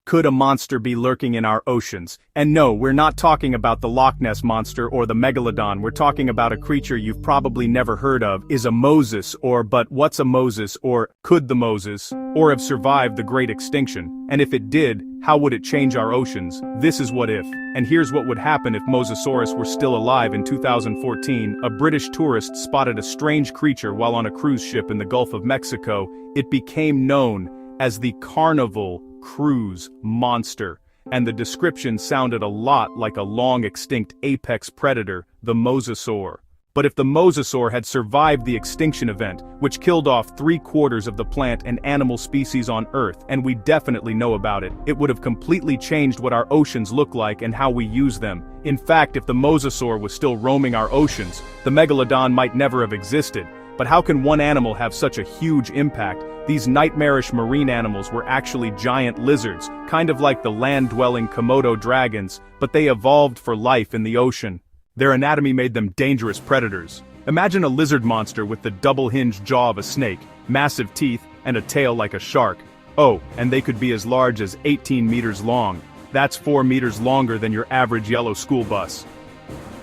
Could a monster be lurking in our oceans? And no, we're not talking about the Loch Ness Monster or the Megalodon, we're talking about a creature you've probably never heard of, is a Moses, but what's a Moses, or could the Moses, or have survived the Great Extinction? And if it did, how would it change our oceans? This is What If. And here's what would happen if Mosasaurus were still alive in 2014. A British tourist spotted a strange creature while on a cruise ship in the Gulf of Mexico. It became known as the Carnival Cruise Monster, and the description sounded a lot like a long-extinct apex predator, the mosasaur. But if the mosasaur had survived the extinction event, which killed off 3/4 of the plant and animal species on Earth, and we definitely know about it, it would have completely changed what our oceans look like and how we use them. In fact, if the mosasaur was still roaming our oceans, the megalodon might never have existed. But how can one animal have such a huge impact? These nightmarish marine animals were actually giant lizards, kind of like the land-dwelling Komodo dragons, but they evolved for life in the ocean. Their anatomy made them dangerous predators. Imagine a lizard monster with the double-hinged jaw of a snake, massive teeth, and a tail like a shark. Oh, and they could be as large as 18 meters long. That's 4 meters longer than your average yellow school bus.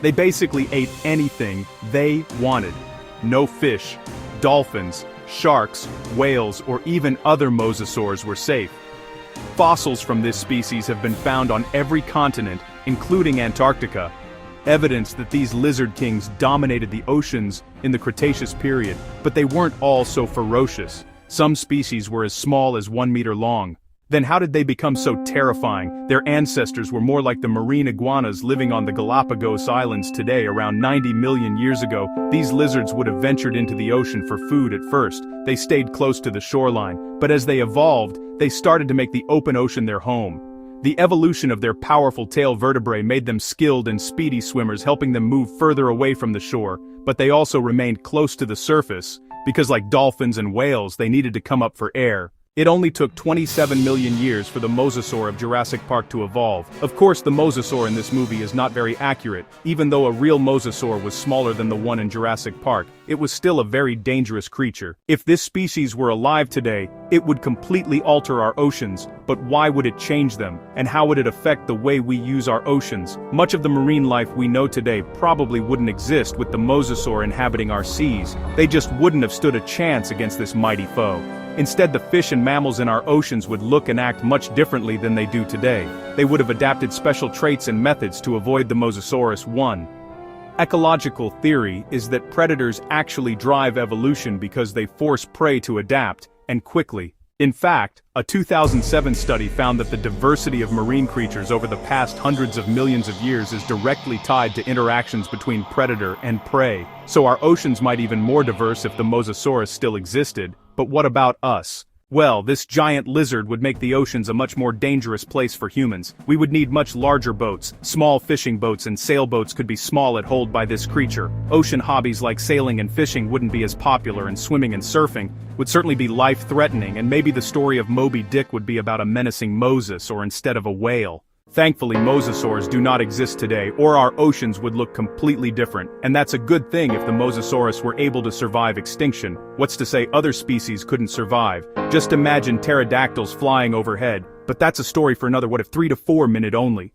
They basically ate anything they wanted. No fish, dolphins, sharks, whales, or even other mosasaurs were safe. Fossils from this species have been found on every continent, including Antarctica. Evidence that these lizard kings dominated the oceans in the Cretaceous period, but they weren't all so ferocious. Some species were as small as 1 meter long. Then how did they become so terrifying? Their ancestors were more like the marine iguanas living on the Galapagos Islands today. Around 90 million years ago, these lizards would have ventured into the ocean for food at first. They stayed close to the shoreline, but as they evolved, they started to make the open ocean their home. The evolution of their powerful tail vertebrae made them skilled and speedy swimmers, helping them move further away from the shore, but they also remained close to the surface, because like dolphins and whales, they needed to come up for air. It only took 27 million years for the mosasaur of Jurassic Park to evolve. Of course, the mosasaur in this movie is not very accurate. Even though a real mosasaur was smaller than the one in Jurassic Park, it was still a very dangerous creature. If this species were alive today, it would completely alter our oceans, but why would it change them? And how would it affect the way we use our oceans? Much of the marine life we know today probably wouldn't exist with the mosasaur inhabiting our seas. They just wouldn't have stood a chance against this mighty foe. Instead, the fish and mammals in our oceans would look and act much differently than they do today. They would have adapted special traits and methods to avoid the Mosasaurus. One ecological theory is that predators actually drive evolution because they force prey to adapt, and quickly. In fact, a 2007 study found that the diversity of marine creatures over the past hundreds of millions of years is directly tied to interactions between predator and prey. So our oceans might be even more diverse if the Mosasaurus still existed. But what about us? Well, this giant lizard would make the oceans a much more dangerous place for humans. We would need much larger boats. Small fishing boats and sailboats could be small at hold by this creature. Ocean hobbies like sailing and fishing wouldn't be as popular, and swimming and surfing would certainly be life-threatening, and maybe the story of Moby Dick would be about a menacing Moses or instead of a whale. Thankfully, mosasaurs do not exist today, or our oceans would look completely different, and that's a good thing if the Mosasaurus were able to survive extinction. What's to say other species couldn't survive? Just imagine pterodactyls flying overhead, but that's a story for another 3 to 4 minute only.